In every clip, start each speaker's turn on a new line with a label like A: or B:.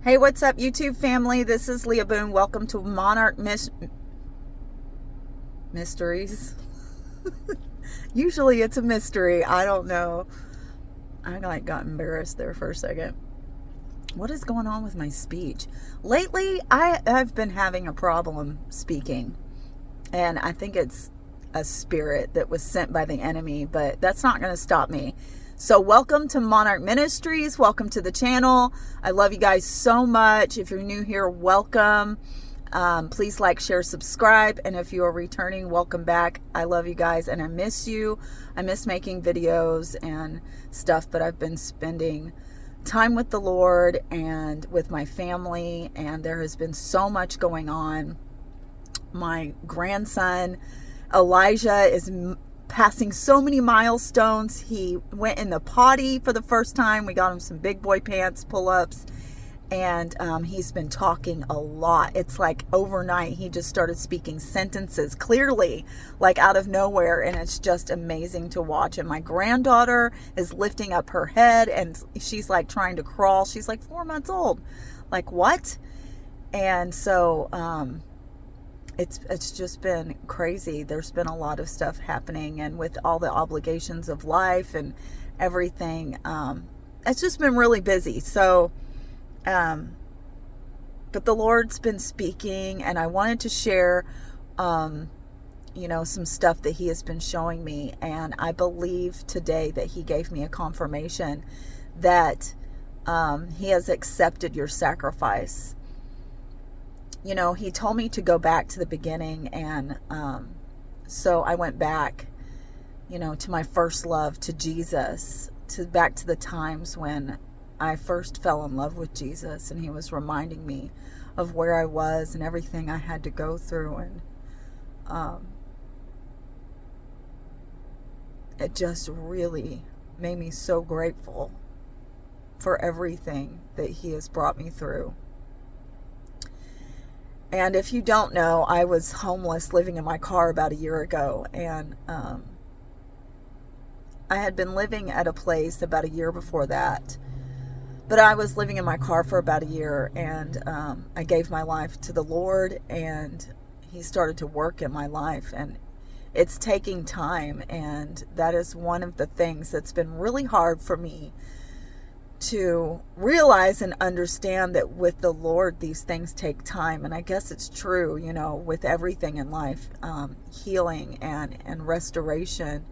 A: Hey, what's up, YouTube family? This is Leah Boone. Welcome to Monarch Mysteries. Usually it's a mystery. I don't know. I got embarrassed there for a second. What is going on with my speech? Lately, I've been having a problem speaking. And I think it's a spirit that was sent by the enemy, but that's not going to stop me. So welcome to Monarch Ministries. Welcome to the channel. I love you guys so much. If you're new here, welcome. Please like, share, subscribe. And if you are returning, welcome back. I love you guys and I miss you. I miss making videos and stuff, but I've been spending time with the Lord and with my family, and there has been so much going on. My grandson, Elijah, is passing so many milestones. He went in the potty for the first time. We got him some big boy pants, pull-ups, and he's been talking a lot. It's like overnight he just started speaking sentences clearly, like out of nowhere, and it's just amazing to watch. And my granddaughter is lifting up her head and she's like trying to crawl. She's like 4 months old. Like, what? And so it's just been crazy. There's been a lot of stuff happening, and with all the obligations of life and everything, it's just been really busy. So, but the Lord's been speaking, and I wanted to share, some stuff that He has been showing me. And I believe today that He gave me a confirmation that He has accepted your sacrifice. He told me to go back to the beginning, and so I went back, to my first love, to Jesus, back to the times when I first fell in love with Jesus, and He was reminding me of where I was and everything I had to go through, and it just really made me so grateful for everything that He has brought me through. And if you don't know, I was homeless, living in my car about a year ago. And I had been living at a place about a year before that. But I was living in my car for about a year. And I gave my life to the Lord. And He started to work in my life. And it's taking time. And that is one of the things that's been really hard for me to realize and understand, that with the Lord, these things take time. And I guess it's true, with everything in life, healing and restoration,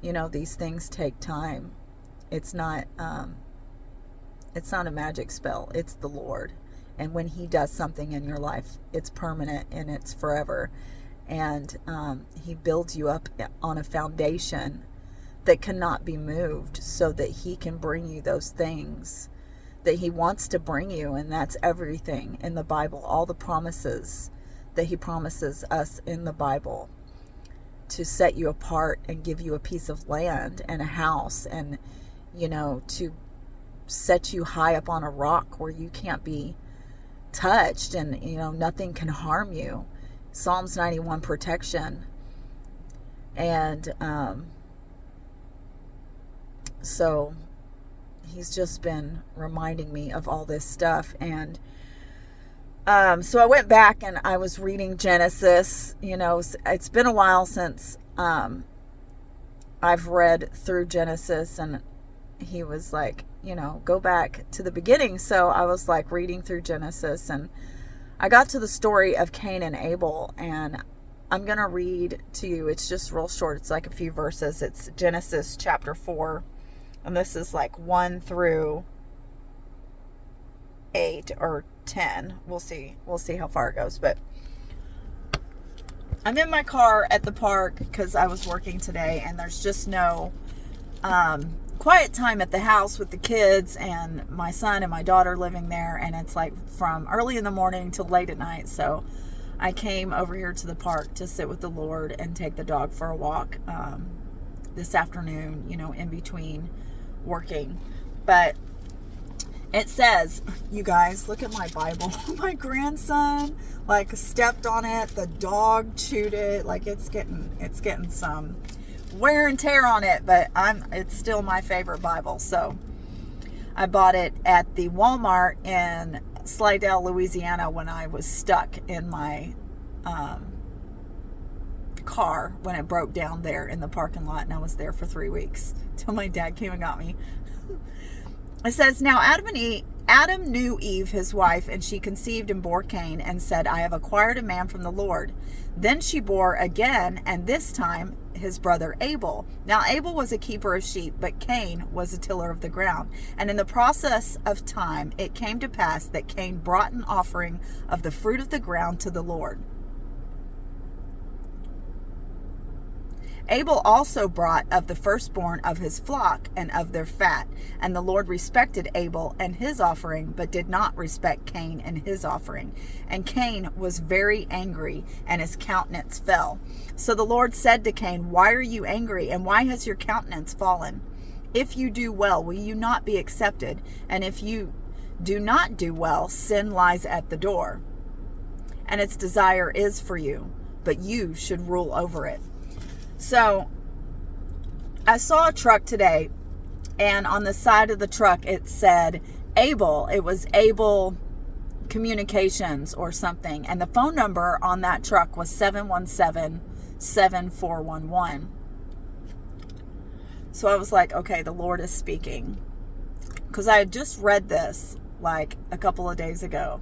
A: these things take time. It's not a magic spell. It's the Lord. And when He does something in your life, it's permanent and it's forever. And He builds you up on a foundation that cannot be moved, so that He can bring you those things that He wants to bring you. And that's everything in the Bible, all the promises that He promises us in the Bible, to set you apart and give you a piece of land and a house, and to set you high up on a rock where you can't be touched, and nothing can harm you. Psalms 91 protection. And so He's just been reminding me of all this stuff. And so I went back and I was reading Genesis. It's been a while since I've read through Genesis, and He was like, go back to the beginning. So I was like reading through Genesis, and I got to the story of Cain and Abel, and I'm going to read to you. It's just real short. It's like a few verses. It's Genesis chapter 4. And this is like 1 through 8 or 10. We'll see how far it goes. But I'm in my car at the park because I was working today, and there's just no quiet time at the house with the kids and my son and my daughter living there. And it's like from early in the morning till late at night. So I came over here to the park to sit with the Lord and take the dog for a walk this afternoon, in between working. But it says, you guys, look at my Bible. My grandson stepped on it. The dog chewed it. It's getting some wear and tear on it, but it's still my favorite Bible. So I bought it at the Walmart in Slidell, Louisiana, when I was stuck in my car when it broke down there in the parking lot, and I was there for 3 weeks till my dad came and got me. It says, now Adam knew Eve, his wife, and she conceived and bore Cain, and said, I have acquired a man from the Lord. Then she bore again, and this time his brother Abel. Now Abel was a keeper of sheep, but Cain was a tiller of the ground. And in the process of time, it came to pass that Cain brought an offering of the fruit of the ground to the Lord. Abel also brought of the firstborn of his flock and of their fat. And the Lord respected Abel and his offering, but did not respect Cain and his offering. And Cain was very angry, and his countenance fell. So the Lord said to Cain, why are you angry, and why has your countenance fallen? If you do well, will you not be accepted? And if you do not do well, sin lies at the door, and its desire is for you, but you should rule over it. So I saw a truck today, and on the side of the truck it said Abel. It was Abel Communications or something, and the phone number on that truck was 717-7411. So I was like, okay, the Lord is speaking, because I had just read this like a couple of days ago,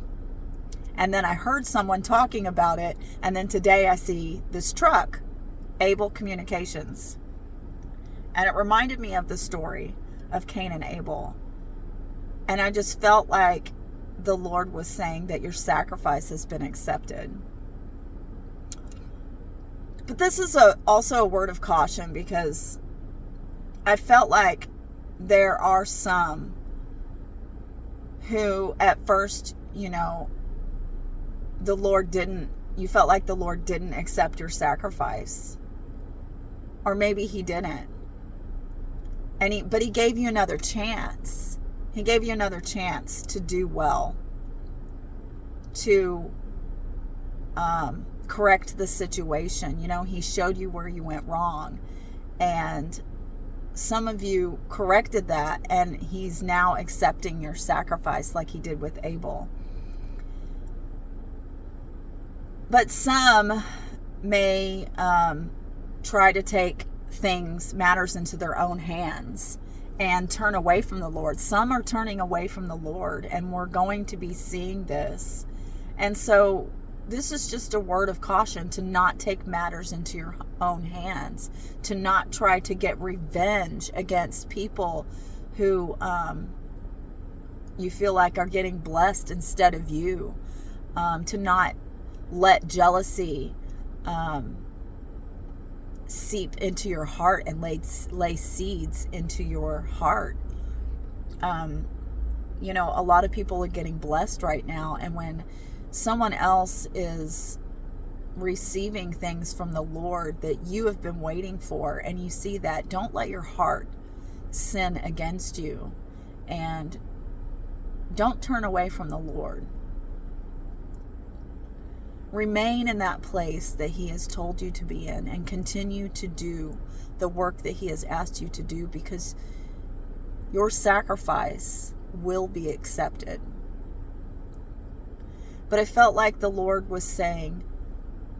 A: and then I heard someone talking about it, and then today I see this truck, Abel Communications. And it reminded me of the story of Cain and Abel. And I just felt like the Lord was saying that your sacrifice has been accepted. But this is also a word of caution, because I felt like there are some who at first, you felt like the Lord didn't accept your sacrifice. Or maybe he didn't. But he gave you another chance. He gave you another chance to do well, to correct the situation. He showed you where you went wrong, and some of you corrected that, and he's now accepting your sacrifice like he did with Abel. But some may try to take matters into their own hands and turn away from the Lord. Some are turning away from the Lord, and we're going to be seeing this. And so this is just a word of caution to not take matters into your own hands, to not try to get revenge against people who you feel like are getting blessed instead of you, to not let jealousy seep into your heart and lay seeds into your heart. A lot of people are getting blessed right now, and when someone else is receiving things from the Lord that you have been waiting for, and you see that, don't let your heart sin against you, and don't turn away from the Lord. Remain in that place that he has told you to be in, and continue to do the work that he has asked you to do, because your sacrifice will be accepted. But I felt like the Lord was saying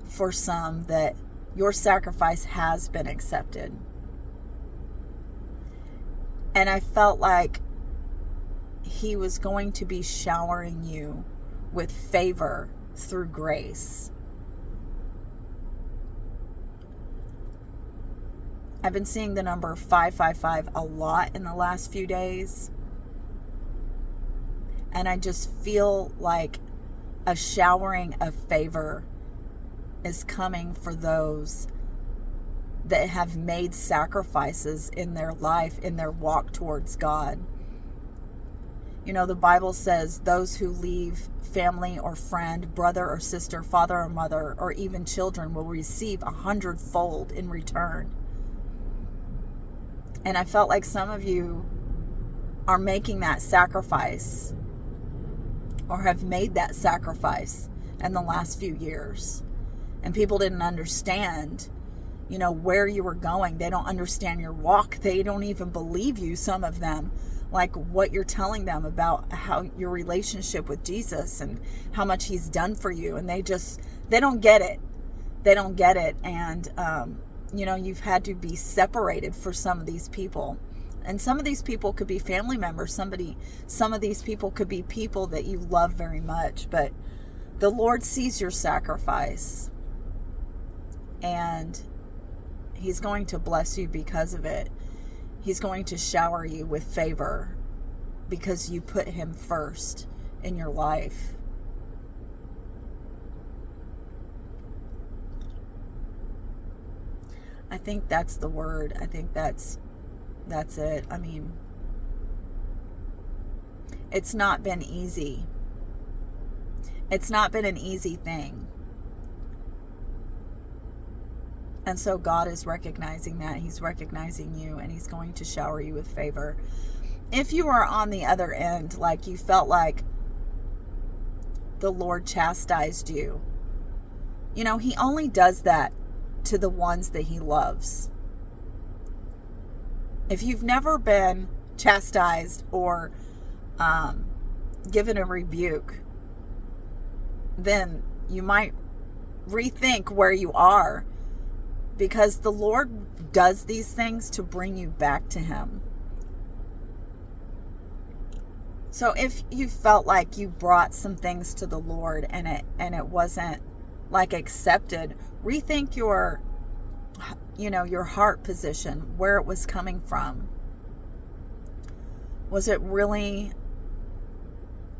A: for some that your sacrifice has been accepted. And I felt like he was going to be showering you with favor through grace. I've been seeing the number 555 a lot in the last few days, and I just feel like a showering of favor is coming for those that have made sacrifices in their life, in their walk towards God. The Bible says those who leave family or friend, brother or sister, father or mother, or even children will receive 100-fold in return. And I felt like some of you are making that sacrifice, or have made that sacrifice in the last few years. And people didn't understand, where you were going. They don't understand your walk. They don't even believe you, some of them. like what you're telling them about how your relationship with Jesus and how much he's done for you. And they don't get it. They don't get it. And, you've had to be separated for some of these people. And some of these people could be family members. Some of these people could be people that you love very much. But the Lord sees your sacrifice. And he's going to bless you because of it. He's going to shower you with favor because you put him first in your life. I think that's the word. I think that's it. I mean, it's not been easy. It's not been an easy thing. And so God is recognizing that. He's recognizing you, and he's going to shower you with favor. If you are on the other end, like you felt like the Lord chastised you, he only does that to the ones that he loves. If you've never been chastised or given a rebuke, then you might rethink where you are, because the Lord does these things to bring you back to him. So if you felt like you brought some things to the Lord and it wasn't like accepted, rethink your heart position, where it was coming from. Was it really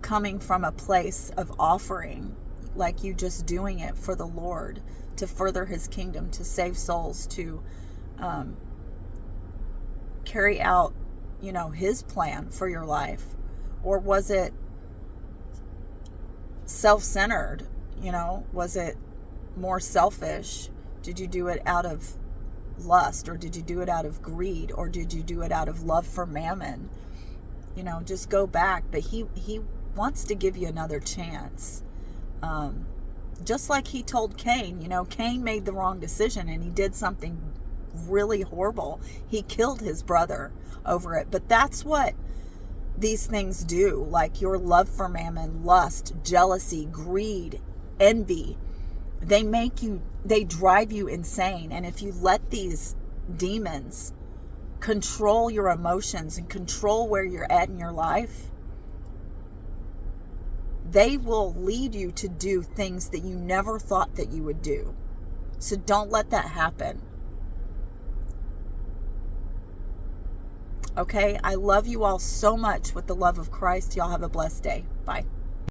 A: coming from a place of offering, like you just doing it for the Lord, to further his kingdom, to save souls, to carry out, his plan for your life? Or was it self-centered? Was it more selfish? Did you do it out of lust, or did you do it out of greed, or did you do it out of love for mammon? Just go back. But he wants to give you another chance. Just like he told Cain, Cain made the wrong decision and he did something really horrible. He killed his brother over it. But that's what these things do, like your love for mammon, lust, jealousy, greed, envy. They drive you insane. And if you let these demons control your emotions and control where you're at in your life, they will lead you to do things that you never thought that you would do. So don't let that happen. Okay? I love you all so much with the love of Christ. Y'all have a blessed day. Bye.